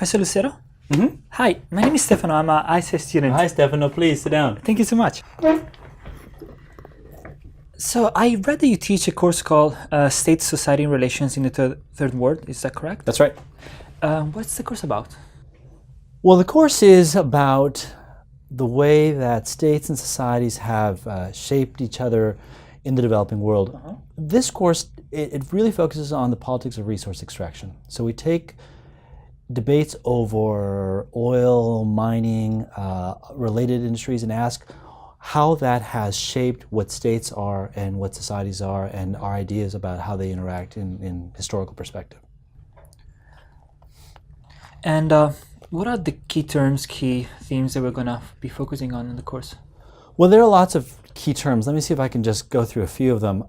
Professor Lucero? Mm-hmm. Hi, my name is Stefano. I'm an ISS student. Hi, Stefano. Please sit down. Thank you so much. So I read that you teach a course called State-Society Relations in the Third World. Is that correct? That's right. What's the course about? Well, the course is about the way that states and societies have shaped each other in the developing world. This course, it really focuses on the politics of resource extraction. So we take debates over oil, mining, related industries, and ask how that has shaped what states are and what societies are and our ideas about how they interact in historical perspective. And what are the key terms, key themes that we're going to be focusing on in the course? Well, there are lots of key terms. Let me see if I can just go through a few of them.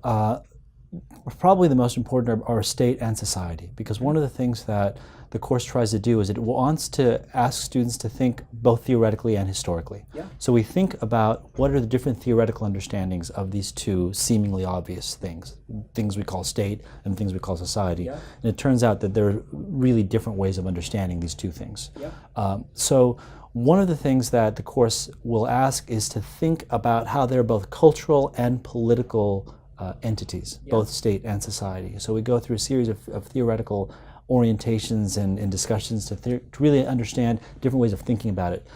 Probably the most important are state and society, because one of the things that the course tries to do is it wants to ask students to think both theoretically and historically. Yeah. So we think about what are the different theoretical understandings of these two seemingly obvious things we call state and things we call society. Yeah. And it turns out that there are really different ways of understanding these two things. Yeah. So one of the things that the course will ask is to think about how they're both cultural and political entities, both state and society. So we go through a series of theoretical orientations and discussions to really understand different ways of thinking about it.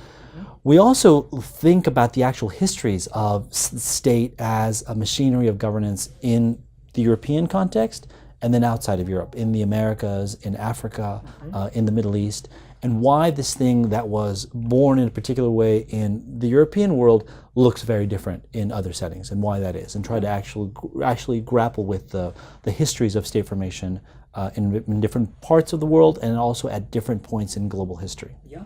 We also think about the actual histories of state as a machinery of governance in the European context and then outside of Europe, in the Americas, in Africa, in the Middle East, and why this thing that was born in a particular way in the European world looks very different in other settings, and why that is, and try to actually grapple with the histories of state formation in different parts of the world and also at different points in global history. Yeah.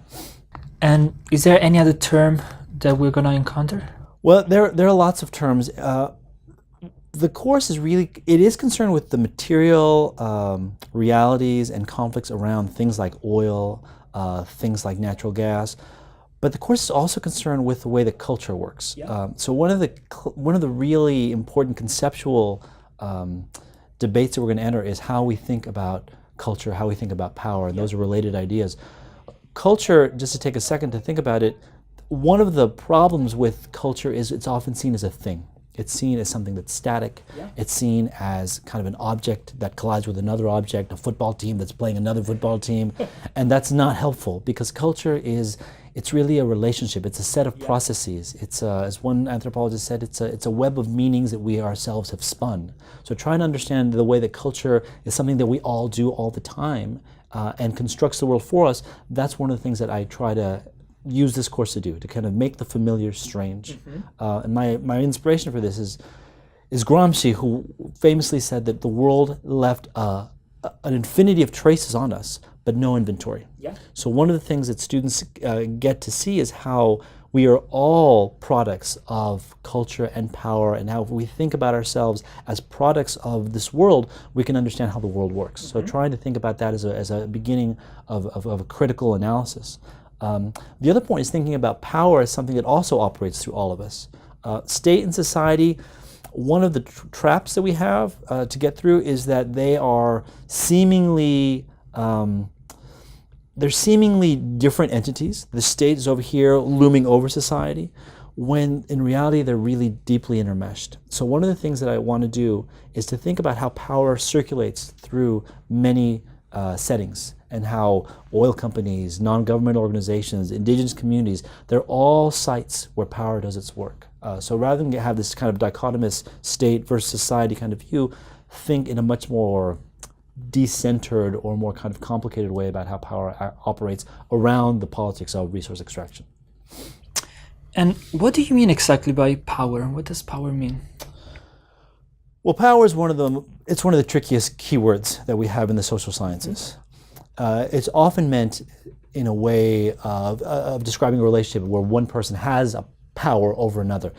And is there any other term that we're going to encounter? Well, there are lots of terms. The course is concerned with the material realities and conflicts around things like oil, things like natural gas, but the course is also concerned with the way that culture works. Yeah. So one of the really important conceptual debates that we're going to enter is how we think about culture, how we think about power, and those are related ideas. Culture, just to take a second to think about it, one of the problems with culture is it's often seen as a thing. It's seen as something that's static. Yeah. It's seen as kind of an object that collides with another object, a football team that's playing another football team, and that's not helpful because culture it's really a relationship. It's a set of processes. It's as one anthropologist said, it's a web of meanings that we ourselves have spun. So trying to understand the way that culture is something that we all do all the time and constructs the world for us, that's one of the things that I try to use this course to do, to kind of make the familiar strange. And my inspiration for this is Gramsci, who famously said that the world left an infinity of traces on us, but no inventory. Yeah. So one of the things that students get to see is how we are all products of culture and power, and how if we think about ourselves as products of this world, we can understand how the world works. So trying to think about that as a beginning of a critical analysis. The other point is thinking about power as something that also operates through all of us. State and society, one of the traps that we have to get through is that they are seemingly different entities. The state is over here looming over society, when in reality they're really deeply intermeshed. So one of the things that I want to do is to think about how power circulates through many settings, and how oil companies, non-governmental organizations, indigenous communities, they're all sites where power does its work. So rather than have this kind of dichotomous state versus society kind of view, think in a much more decentered or more kind of complicated way about how power operates around the politics of resource extraction. And what do you mean exactly by power? What does power mean? Well, power is one of the trickiest keywords that we have in the social sciences. It's often meant in a way of describing a relationship where one person has a power over another.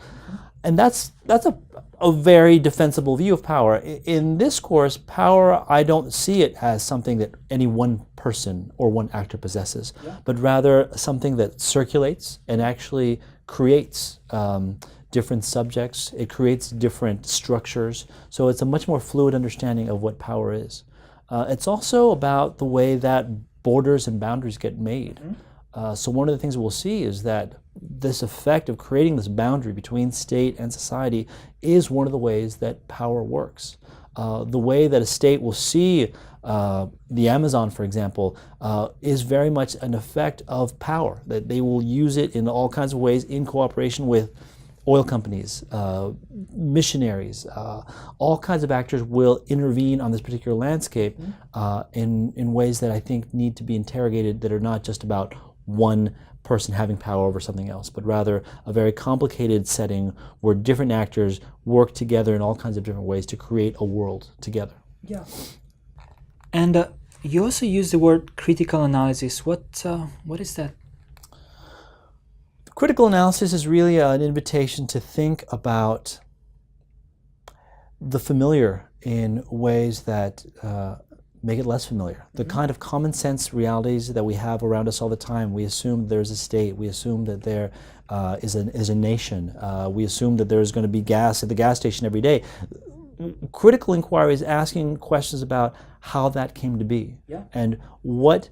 And that's a very defensible view of power. In this course, power, I don't see it as something that any one person or one actor possesses, but rather something that circulates and actually creates different subjects. It creates different structures. So it's a much more fluid understanding of what power is. It's also about the way that borders and boundaries get made. So one of the things we'll see is that this effect of creating this boundary between state and society is one of the ways that power works. The way that a state will see the Amazon, for example, is very much an effect of power, that they will use it in all kinds of ways in cooperation with oil companies, missionaries, all kinds of actors will intervene on this particular landscape in ways that I think need to be interrogated, that are not just about one person having power over something else, but rather a very complicated setting where different actors work together in all kinds of different ways to create a world together. Yeah. And you also use the word critical analysis. What is that? Critical analysis is really an invitation to think about the familiar in ways that make it less familiar. The kind of common sense realities that we have around us all the time. We assume there's a state. We assume that there is a nation. We assume that there's going to be gas at the gas station every day. Critical inquiry is asking questions about how that came to be, and what,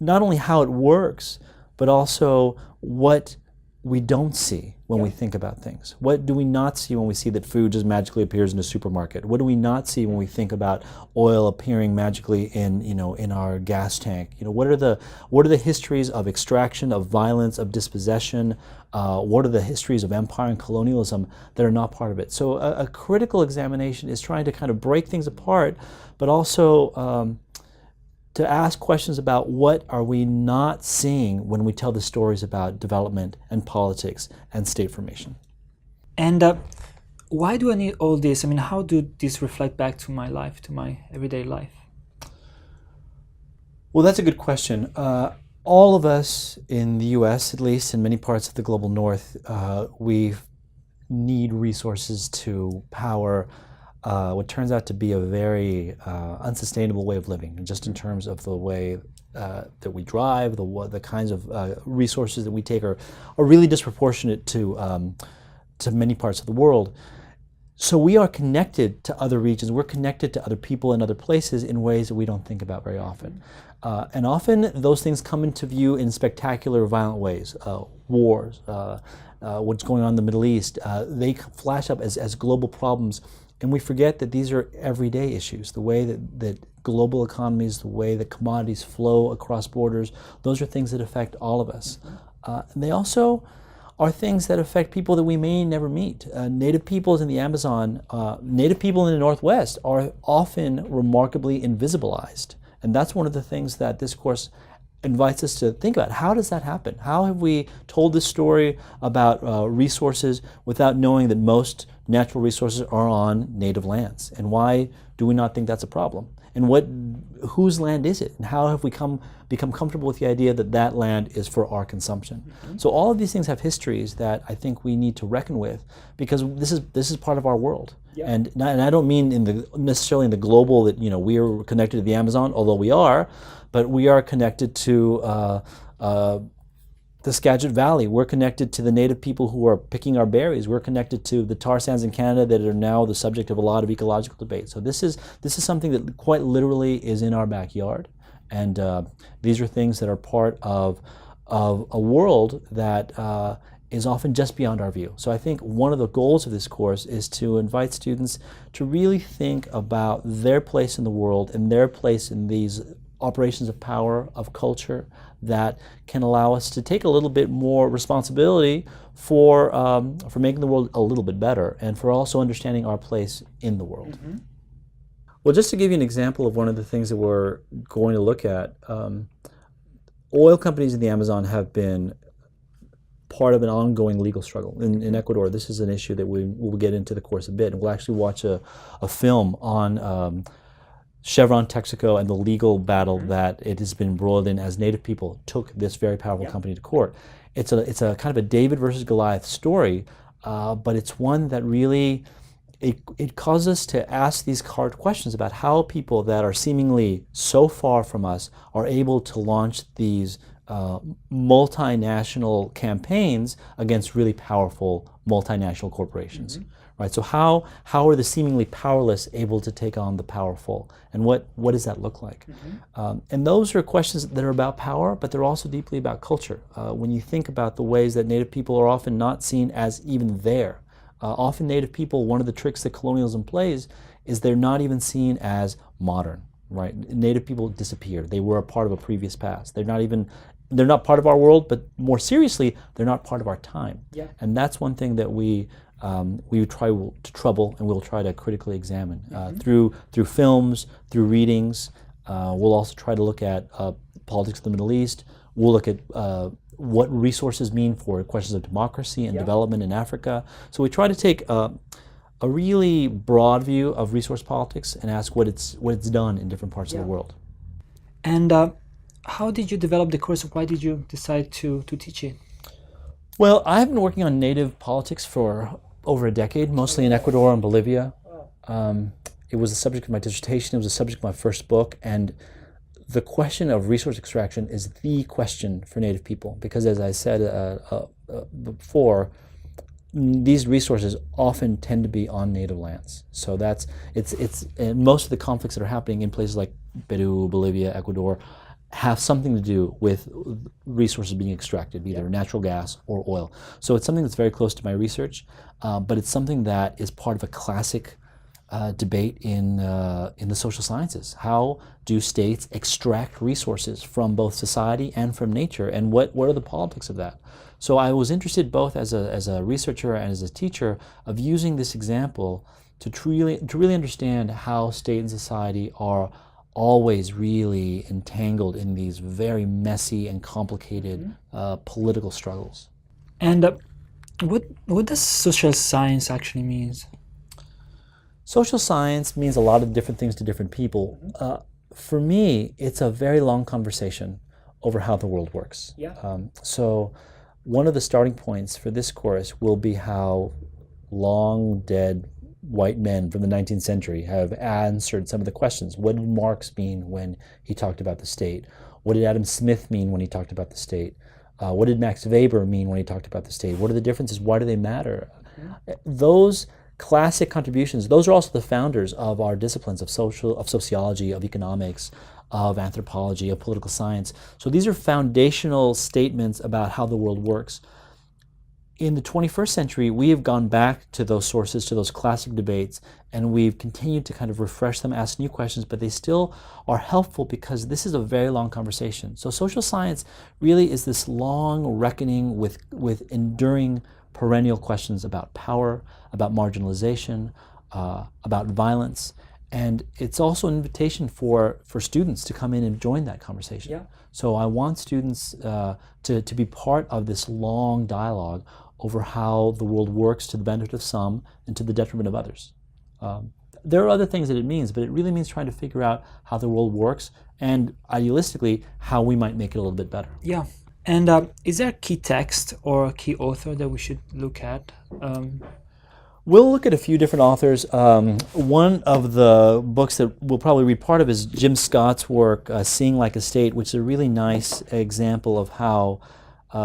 not only how it works, but also what we don't see when we think about things. What do we not see when we see that food just magically appears in a supermarket? What do we not see when we think about oil appearing magically in our gas tank? What are the histories of extraction, of violence, of dispossession? What are the histories of empire and colonialism that are not part of it? So a critical examination is trying to kind of break things apart, but also to ask questions about what are we not seeing when we tell the stories about development and politics and state formation. And why do I need all this? I mean, how do this reflect back to my life, to my everyday life? Well, that's a good question. All of us in the US, at least in many parts of the global north, we need resources to power what turns out to be a very unsustainable way of living, just in terms of the way that we drive, the kinds of resources that we take are really disproportionate to many parts of the world. So we are connected to other regions, we're connected to other people and other places in ways that we don't think about very often. And often those things come into view in spectacular, violent ways. Wars, what's going on in the Middle East, they flash up as global problems. And we forget that these are everyday issues. The way that global economies, the way that commodities flow across borders, those are things that affect all of us. And they also are things that affect people that we may never meet. Native peoples in the Amazon, Native people in the Northwest are often remarkably invisibilized. And that's one of the things that this course invites us to think about. How does that happen? How have we told this story about resources without knowing that most natural resources are on native lands? And why do we not think that's a problem? And whose land is it? And how have we become comfortable with the idea that that land is for our consumption? So all of these things have histories that I think we need to reckon with, because this is part of our world. And I don't mean necessarily in the global that we are connected to the Amazon, although we are, but we are connected to the Skagit Valley. We're connected to the native people who are picking our berries. We're connected to the tar sands in Canada that are now the subject of a lot of ecological debate. So this is something that quite literally is in our backyard, and these are things that are part of a world that is often just beyond our view. So I think one of the goals of this course is to invite students to really think about their place in the world and their place in these operations of power, of culture, that can allow us to take a little bit more responsibility for making the world a little bit better, and for also understanding our place in the world. Well, just to give you an example of one of the things that we're going to look at, oil companies in the Amazon have been part of an ongoing legal struggle in Ecuador. This is an issue that we will get into the course a bit, and we'll actually watch a film on Chevron, Texaco, and the legal battle that it has been embroiled in as Native people took this very powerful company to court. It's a kind of a David versus Goliath story, but it's one that really it causes us to ask these hard questions about how people that are seemingly so far from us are able to launch these multinational campaigns against really powerful multinational corporations. right? So how are the seemingly powerless able to take on the powerful, and what does that look like? And those are questions that are about power, but they're also deeply about culture. When you think about the ways that Native people are often not seen as even there, often Native people, one of the tricks that colonialism plays is they're not even seen as modern, right? Native people disappear. They were a part of a previous past. They're not part of our world, but more seriously, they're not part of our time. Yeah. And that's one thing that we try to trouble, and we'll try to critically examine through films, through readings. We'll also try to look at politics of the Middle East. We'll look at what resources mean for questions of democracy and development in Africa. So we try to take a really broad view of resource politics and ask what it's done in different parts of the world. And how did you develop the course? Why did you decide to teach it? Well, I've been working on Native politics for over a decade, mostly in Ecuador and Bolivia. It was the subject of my dissertation. It was the subject of my first book. And the question of resource extraction is the question for Native people, because as I said before, these resources often tend to be on Native lands. So it's most of the conflicts that are happening in places like Peru, Bolivia, Ecuador have something to do with resources being extracted, either natural gas or oil. So it's something that's very close to my research, but it's something that is part of a classic debate in the social sciences. How do states extract resources from both society and from nature, and what are the politics of that? So I was interested both as a researcher and as a teacher of using this example to really understand how state and society are always really entangled in these very messy and complicated political struggles. And what does social science actually mean? Social science means a lot of different things to different people. For me, it's a very long conversation over how the world works. So one of the starting points for this course will be how long dead white men from the 19th century have answered some of the questions. What did Marx mean when he talked about the state? What did Adam Smith mean when he talked about the state? What did Max Weber mean when he talked about the state? What are the differences? Why do they matter? Those classic contributions, those are also the founders of our disciplines of sociology, of economics, of anthropology, of political science. So these are foundational statements about how the world works. In the 21st century, we have gone back to those sources, to those classic debates, and we've continued to kind of refresh them, ask new questions, but they still are helpful because this is a very long conversation. So social science really is this long reckoning with enduring perennial questions about power, about marginalization, about violence. And it's also an invitation for students to come in and join that conversation. So I want students to be part of this long dialogue over how the world works to the benefit of some and to the detriment of others. There are other things that it means, but it really means trying to figure out how the world works and, idealistically, how we might make it a little bit better. Yeah. And is there a key text or a key author that we should look at? We'll look at a few different authors. One of the books that we'll probably read part of is Jim Scott's work, Seeing Like a State, which is a really nice example of how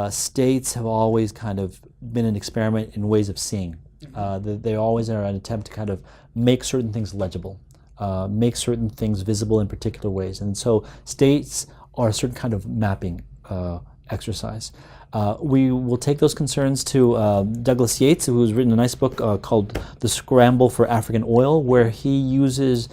states have always kind of been an experiment in ways of seeing. They always are an attempt to kind of make certain things legible, make certain things visible in particular ways. And so states are a certain kind of mapping exercise. We will take those concerns to Douglas Yates, who has written a nice book called The Scramble for African Oil, where he uses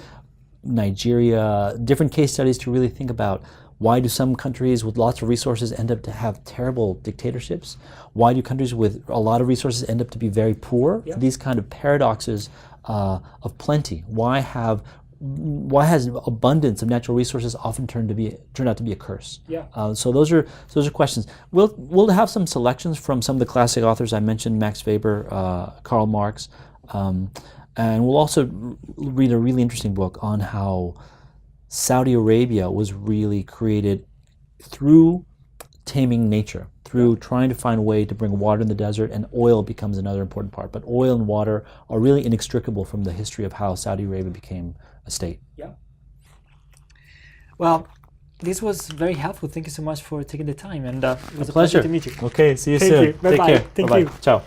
Nigeria, different case studies to really think about why do some countries with lots of resources end up to have terrible dictatorships? Why do countries with a lot of resources end up to be very poor? These kind of paradoxes of plenty. Why has abundance of natural resources often turned out to be a curse? So those are questions. We'll have some selections from some of the classic authors I mentioned: Max Weber, Karl Marx, and we'll also read a really interesting book on how Saudi Arabia was really created through taming nature, through trying to find a way to bring water in the desert, and oil becomes another important part. But oil and water are really inextricable from the history of how Saudi Arabia became a state. Well, this was very helpful. Thank you so much for taking the time, and it was a pleasure pleasure to meet you. Okay, see you Thank soon. you. Bye-bye. Take care. Thank Bye-bye. you. Ciao.